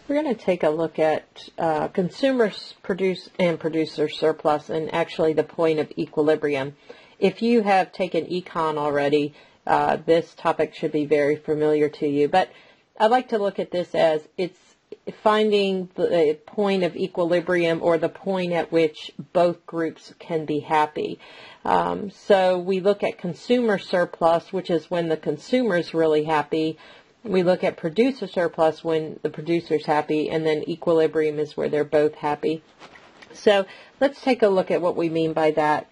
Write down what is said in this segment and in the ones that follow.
We're going to take a look at consumers producer surplus and actually the point of equilibrium. If you have taken econ already, this topic should be very familiar to you. But I'd like to look at this as it's finding the point of equilibrium, or the point at which both groups can be happy. So we look at consumer surplus, which is when the consumer is really happy. We look at producer surplus when the producer's happy, and then equilibrium is where they're both happy. So let's take a look at what we mean by that.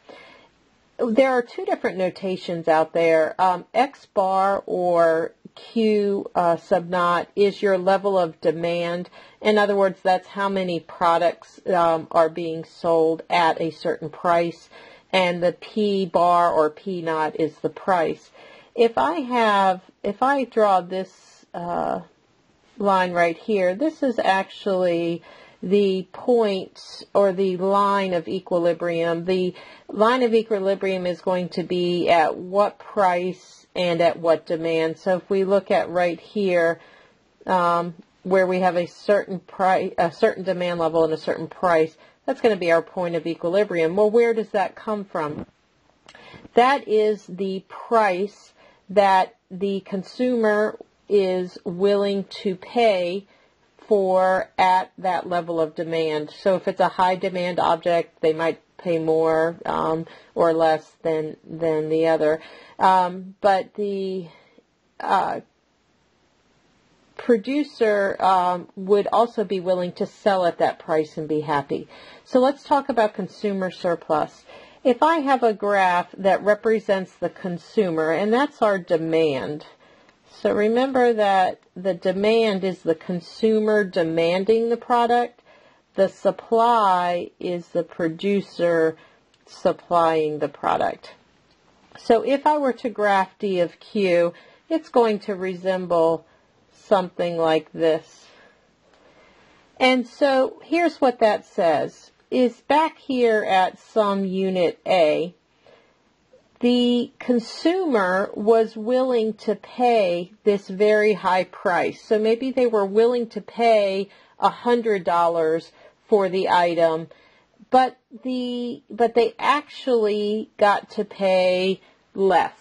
There are two different notations out there. X bar or Q sub naught is your level of demand. In other words, that's how many products are being sold at a certain price, and the P bar or P naught is the price. If I draw this line right here, this is actually the point or the line of equilibrium. The line of equilibrium is going to be at what price and at what demand. So if we look at right here, where we have a certain price, a certain demand level and a certain price, that's going to be our point of equilibrium. Well, where does that come from? That is the price that the consumer is willing to pay for at that level of demand. So if it's a high demand object, they might pay more or less than the other. But the producer would also be willing to sell at that price and be happy. So let's talk about consumer surplus. If I have a graph that represents the consumer, and that's our demand. So remember that the demand is the consumer demanding the product. The supply is the producer supplying the product. So if I were to graph D of Q, it's going to resemble something like this. And so here's what that says. Is back here at some unit A, the consumer was willing to pay this very high price. So maybe they were willing to pay $100 for the item, but they actually got to pay less.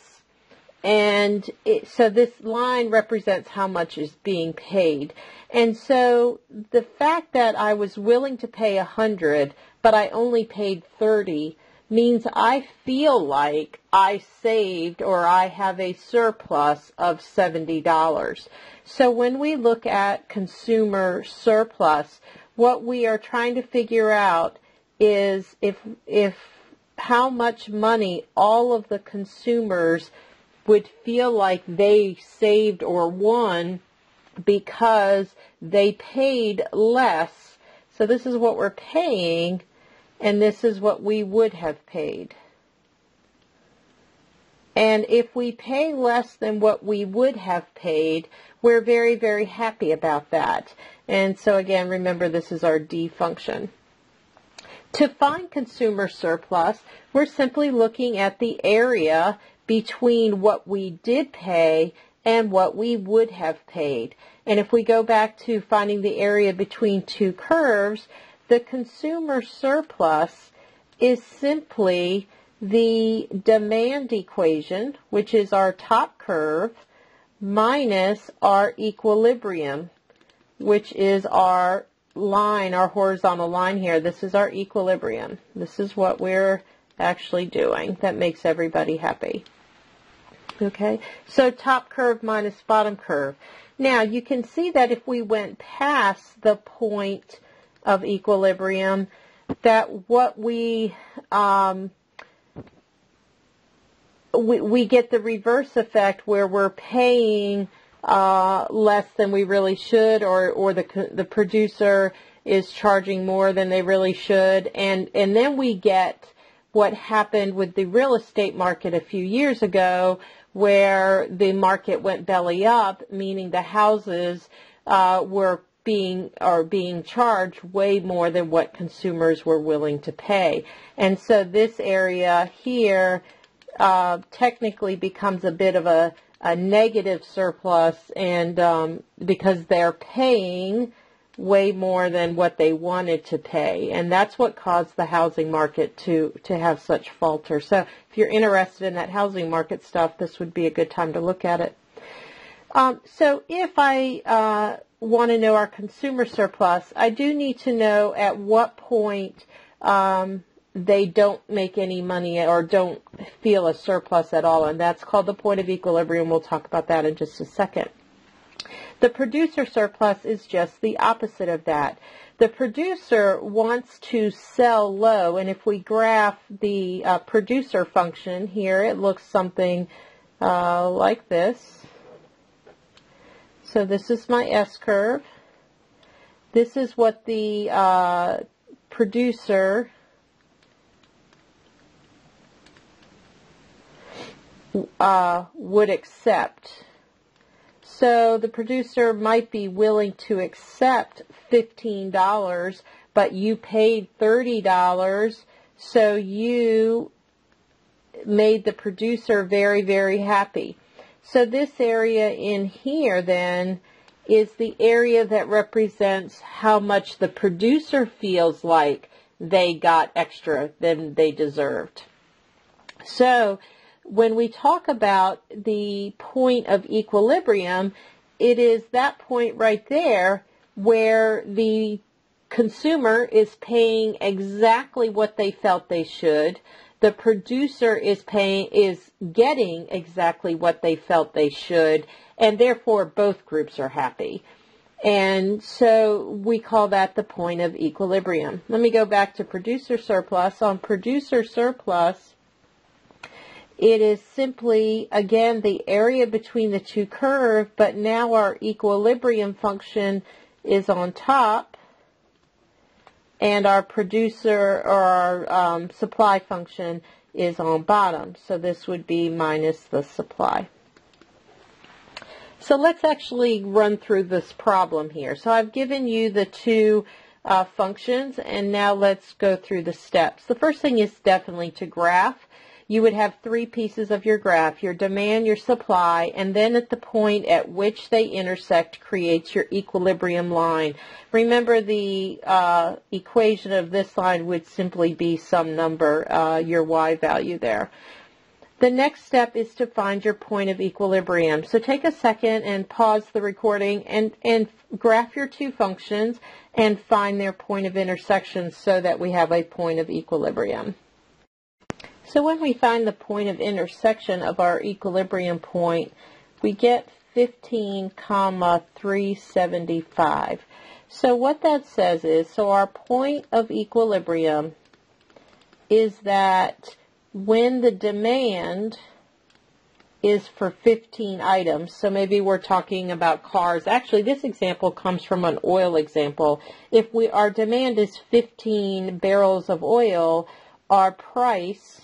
And so this line represents how much is being paid. And so the fact that I was willing to pay 100, but I only paid 30, means I feel like I saved, or I have a surplus of $70. So when we look at consumer surplus, what we are trying to figure out is if how much money all of the consumers would feel like they saved or won because they paid less. So this is what we're paying, and this is what we would have paid. And if we pay less than what we would have paid, we're very, very happy about that. And so again, remember, this is our D function. To find consumer surplus, we're simply looking at the area between what we did pay and what we would have paid. And if we go back to finding the area between two curves, the consumer surplus is simply the demand equation, which is our top curve, minus our equilibrium, which is our line, our horizontal line here. This is our equilibrium. This is what we're actually doing. That makes everybody happy. Okay, so top curve minus bottom curve. Now, you can see that if we went past the point of equilibrium, that what we get the reverse effect, where we're paying less than we really should, or the producer is charging more than they really should, and then we get what happened with the real estate market a few years ago, where the market went belly up, meaning the houses were being charged way more than what consumers were willing to pay. And so this area here technically becomes a bit of a negative surplus, and because they're paying way more than what they wanted to pay, and that's what caused the housing market to have such falter. So if you're interested in that housing market stuff, this would be a good time to look at it. So if I want to know our consumer surplus, I do need to know at what point they don't make any money or don't feel a surplus at all, and that's called the point of equilibrium. We'll talk about that in just a second. The producer surplus is just the opposite of that. The producer wants to sell low, and if we graph the producer function here, it looks something like this. So this is my S-curve. This is what the producer would accept. So the producer might be willing to accept $15, but you paid $30, so you made the producer very, very happy. So this area in here then is the area that represents how much the producer feels like they got extra than they deserved. So when we talk about the point of equilibrium, it is that point right there where the consumer is paying exactly what they felt they should. The producer is getting exactly what they felt they should, and therefore both groups are happy. And so we call that the point of equilibrium. Let me go back to producer surplus. On producer surplus, it is simply, again, the area between the two curves, but now our equilibrium function is on top, and our producer or our supply function is on bottom. So this would be minus the supply. So let's actually run through this problem here. So I've given you the two functions, and now let's go through the steps. The first thing is definitely to graph. You would have three pieces of your graph: your demand, your supply, and then at the point at which they intersect creates your equilibrium line. Remember, the equation of this line would simply be some number, your y value there. The next step is to find your point of equilibrium. So take a second and pause the recording and graph your two functions and find their point of intersection so that we have a point of equilibrium. So when we find the point of intersection of our equilibrium point, we get 15,375. So what that says is, so our point of equilibrium is that when the demand is for 15 items, so maybe we're talking about cars. Actually, this example comes from an oil example. If our demand is 15 barrels of oil, our price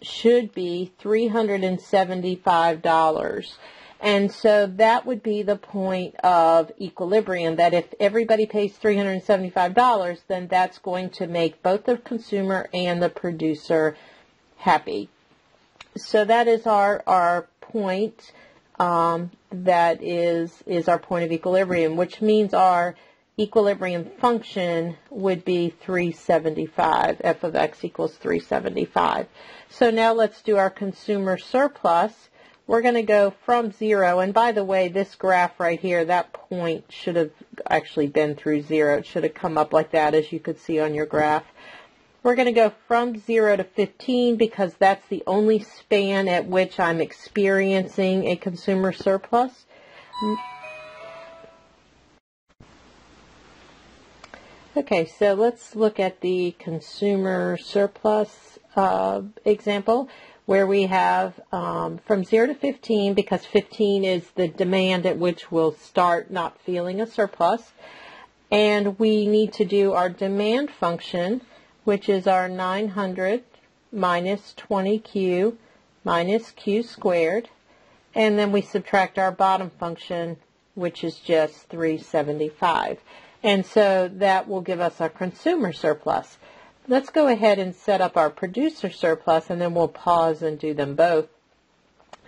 should be $375. And so that would be the point of equilibrium, that if everybody pays $375, then that's going to make both the consumer and the producer happy. So that is our point, that is our point of equilibrium, which means our equilibrium function would be 375. F of x equals 375. So now let's do our consumer surplus. We're going to go from 0, and by the way, this graph right here, that point should have actually been through 0. It should have come up like that, as you could see on your graph. We're going to go from 0 to 15 because that's the only span at which I'm experiencing a consumer surplus. Okay, so let's look at the consumer surplus example, where we have from 0 to 15, because 15 is the demand at which we'll start not feeling a surplus. And we need to do our demand function, which is our 900 minus 20q minus q squared. And then we subtract our bottom function, which is just 375. And so that will give us our consumer surplus. Let's go ahead and set up our producer surplus, and then we'll pause and do them both.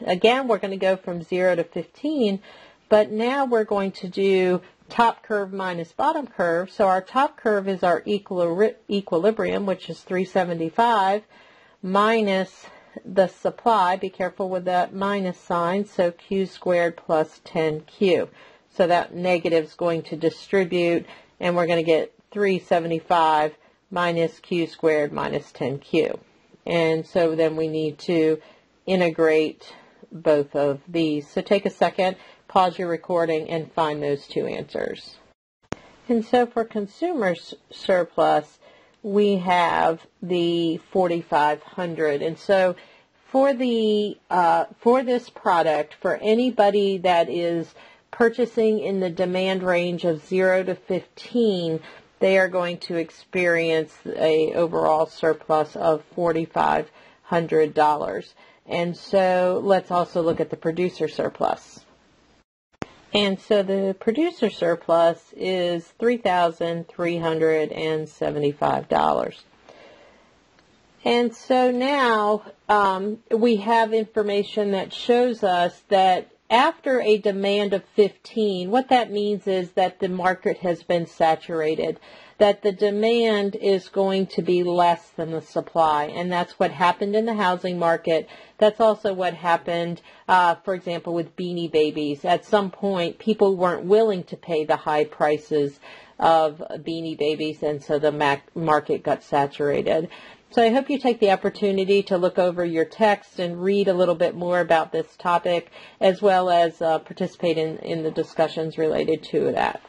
Again, we're going to go from 0 to 15. But now we're going to do top curve minus bottom curve. So our top curve is our equilibrium, which is 375, minus the supply. Be careful with that minus sign. So Q squared plus 10Q. So that negative is going to distribute, and we're going to get 375 minus Q squared minus 10Q. And so then we need to integrate both of these. So take a second, pause your recording, and find those two answers. And so for consumer surplus, we have the 4,500. And so for this product, for anybody that is purchasing in the demand range of 0 to 15, they are going to experience a overall surplus of $4,500. And so let's also look at the producer surplus. And so the producer surplus is $3,375. And so now we have information that shows us that after a demand of 15, what that means is that the market has been saturated, that the demand is going to be less than the supply. And that's what happened in the housing market. That's also what happened, for example, with Beanie Babies. At some point, people weren't willing to pay the high prices of Beanie Babies, and so the market got saturated. So I hope you take the opportunity to look over your text and read a little bit more about this topic, as well as participate in the discussions related to that.